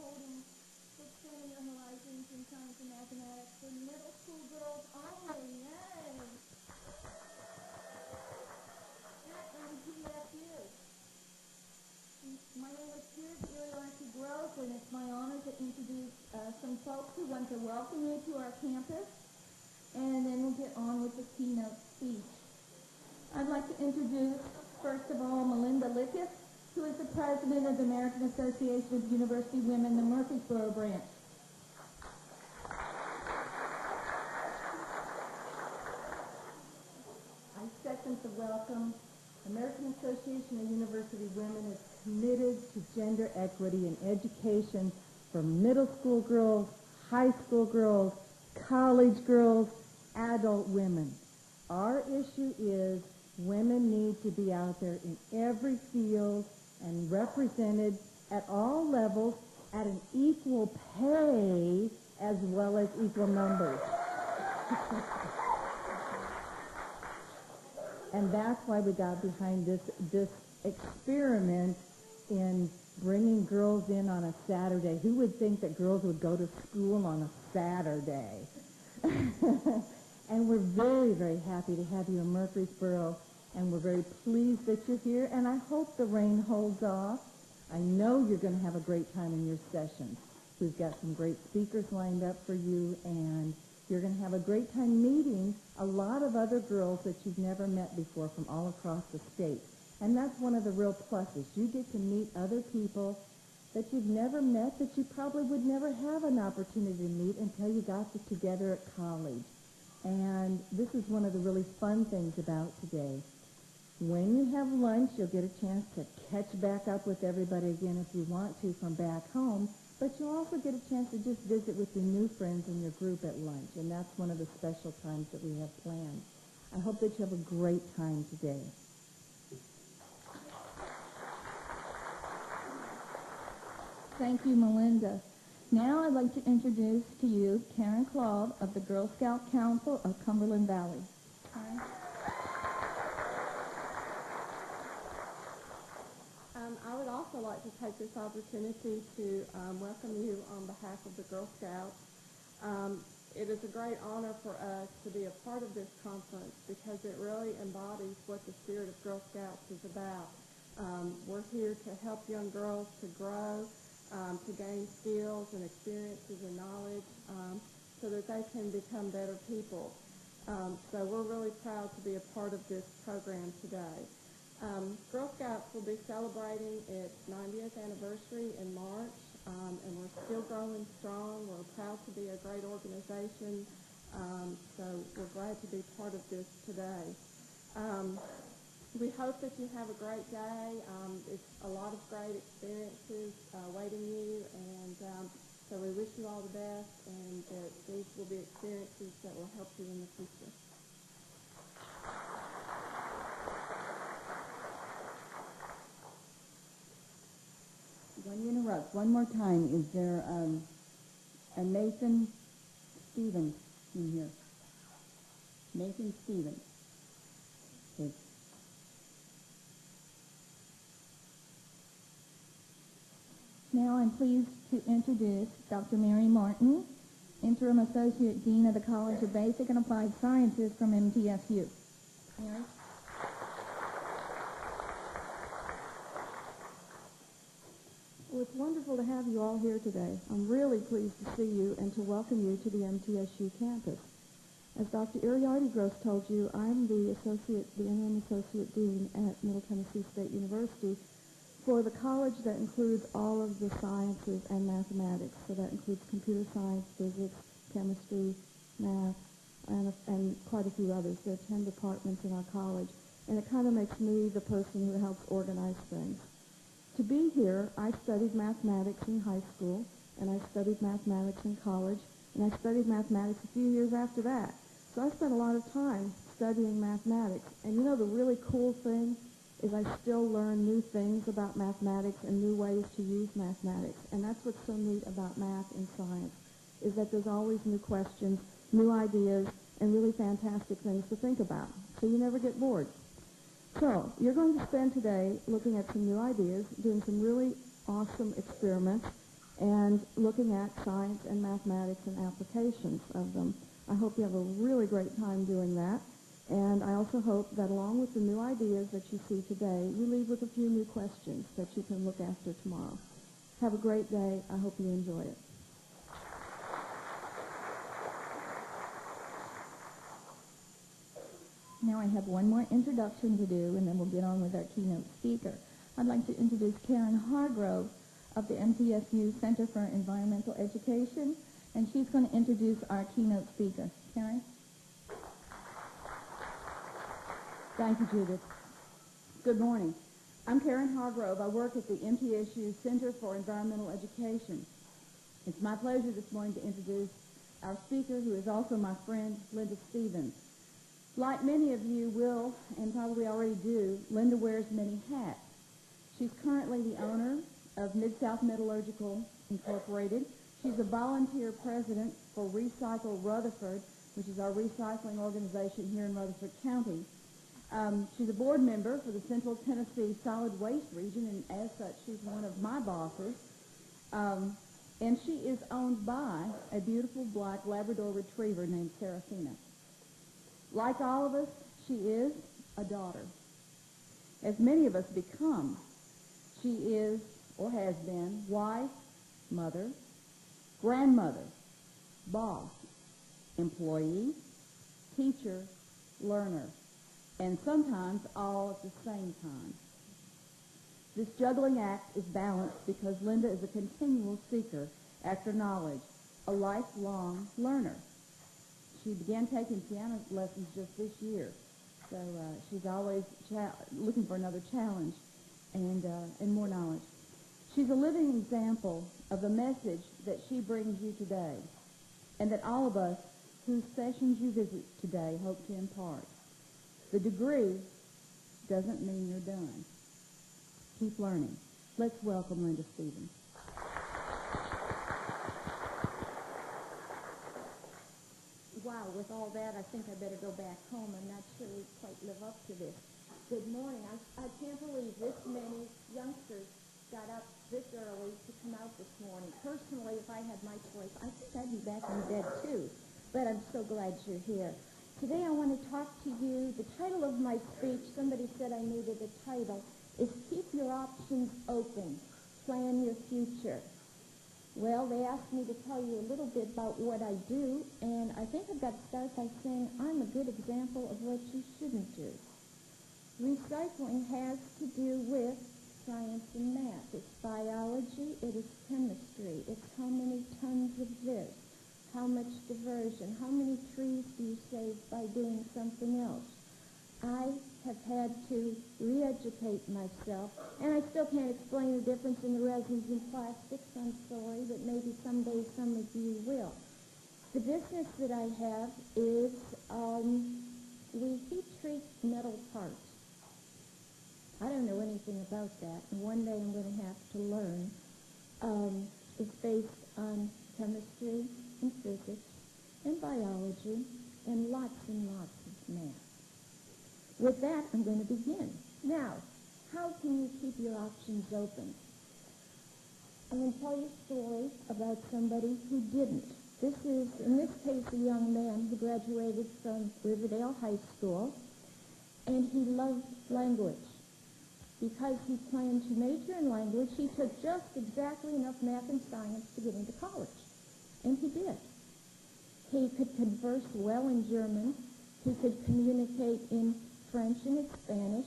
holding expanding your horizons in science and mathematics for middle school girls only. Yay! At MTSU. My name is EYH Growth, and it's my honor to introduce some folks who want to welcome you to our campus, and then we'll get on with the keynote speech. I'd like to introduce, first of all, Melinda Lickett, who is the president of the American Association of University Women, the Murfreesboro branch. I second the welcome. American Association of University Women is committed to gender equity in education for middle school girls, high school girls, college girls, adult women. Our issue is women need to be out there in every field and represented at all levels at an equal pay as well as equal numbers. And that's why we got behind this experiment in bringing girls in on a Saturday. Who would think that girls would go to school on a Saturday? And we're very, very happy to have you in Murfreesboro, and we're very pleased that you're here, and I hope the rain holds off. I know you're going to have a great time in your sessions. We've got some great speakers lined up for you, and you're going to have a great time meeting a lot of other girls that you've never met before from all across the state. And that's one of the real pluses. You get to meet other people that you've never met, that you probably would never have an opportunity to meet until you got together at college. And this is one of the really fun things about today. When you have lunch, you'll get a chance to catch back up with everybody again if you want to from back home, but you'll also get a chance to just visit with your new friends in your group at lunch, and that's one of the special times that we have planned. I hope that you have a great time today. Thank you, Melinda. Now I'd like to introduce to you Karen Claude of the Girl Scout Council of Cumberland Valley. Karen? I would also like to take this opportunity to welcome you on behalf of the Girl Scouts. It is a great honor for us to be a part of this conference because it really embodies what the spirit of Girl Scouts is about. We're here to help young girls to grow, to gain skills and experiences and knowledge so that they can become better people. So we're really proud to be a part of this program today. Girl Scouts will be celebrating its 90th anniversary in March, and we're still growing strong. We're proud to be a great organization, so we're glad to be part of this today. We hope that you have a great day. It's a lot of great experiences waiting you, and so we wish you all the best, and that these will be experiences that will help you in the future. Let me interrupt one more time. Is there a Nathan Stevens in here? Nathan Stevens. Okay. Now I'm pleased to introduce Dr. Mary Martin, Interim Associate Dean of the College of Basic and Applied Sciences from MTSU. Mary? Well, it's wonderful to have you all here today. I'm really pleased to see you and to welcome you to the MTSU campus. As Dr. EYH Gross told you, I'm the interim associate dean at Middle Tennessee State University for the college that includes all of the sciences and mathematics. So that includes computer science, physics, chemistry, math, and quite a few others. There are 10 departments in our college, and it kind of makes me the person who helps organize things. To be here, I studied mathematics in high school, and I studied mathematics in college, and I studied mathematics a few years after that. So I spent a lot of time studying mathematics. And you know, the really cool thing is I still learn new things about mathematics and new ways to use mathematics. And that's what's so neat about math and science, is that there's always new questions, new ideas, and really fantastic things to think about. So you never get bored. So you're going to spend today looking at some new ideas, doing some really awesome experiments, and looking at science and mathematics and applications of them. I hope you have a really great time doing that. And I also hope that along with the new ideas that you see today, you leave with a few new questions that you can look after tomorrow. Have a great day. I hope you enjoy it. Now I have one more introduction to do, and then we'll get on with our keynote speaker. I'd like to introduce Karen Hargrove of the MTSU Center for Environmental Education, and she's going to introduce our keynote speaker. Karen? Thank you, Judith. Good morning. I'm Karen Hargrove. I work at the MTSU Center for Environmental Education. It's my pleasure this morning to introduce our speaker, who is also my friend, Linda Stevens. Like many of you will, and probably already do, Linda wears many hats. She's currently the owner of Mid-South Metallurgical Incorporated. She's a volunteer president for Recycle Rutherford, which is our recycling organization here in Rutherford County. She's a board member for the Central Tennessee Solid Waste Region, and as such, she's one of my bosses. And she is owned by a beautiful black Labrador Retriever named Serafina. Like all of us, she is a daughter. As many of us become, she is, or has been, wife, mother, grandmother, boss, employee, teacher, learner, and sometimes all at the same time. This juggling act is balanced because Linda is a continual seeker after knowledge, a lifelong learner. She began taking piano lessons just this year, so she's always looking for another challenge and more knowledge. She's a living example of the message that she brings you today, and that all of us whose sessions you visit today hope to impart. The degree doesn't mean you're done. Keep learning. Let's welcome Linda Stevens. Wow, with all that, I think I better go back home. I'm not sure we quite live up to this. Good morning. I can't believe this many youngsters got up this early to come out this morning. Personally, if I had my choice, I think I'd be back in bed too. But I'm so glad you're here. Today I want to talk to you. The title of my speech, somebody said I needed a title, is Keep Your Options Open. Plan Your Future. Well, they asked me to tell you a little bit about what I do, and I think I've got to start by saying I'm a good example of what you shouldn't do. Recycling has to do with science and math. It's biology, it is chemistry, it's how many tons of this, how much diversion, how many trees do you save by doing something else. I have had to re-educate myself, and I still can't explain the difference in the resins and plastics. I'm sorry, but maybe someday some of you will. The business that I have is we heat treat metal parts. I don't know anything about that, and one day I'm going to have to learn. It's based on chemistry and physics and biology and lots of math. With that, I'm going to begin. Now, how can you keep your options open? I'm going to tell you a story about somebody who didn't. This is, in this case, a young man who graduated from Riverdale High School, and he loved language. Because he planned to major in language, he took just exactly enough math and science to get into college. And he did. He could converse well in German. He could communicate in French and in Spanish.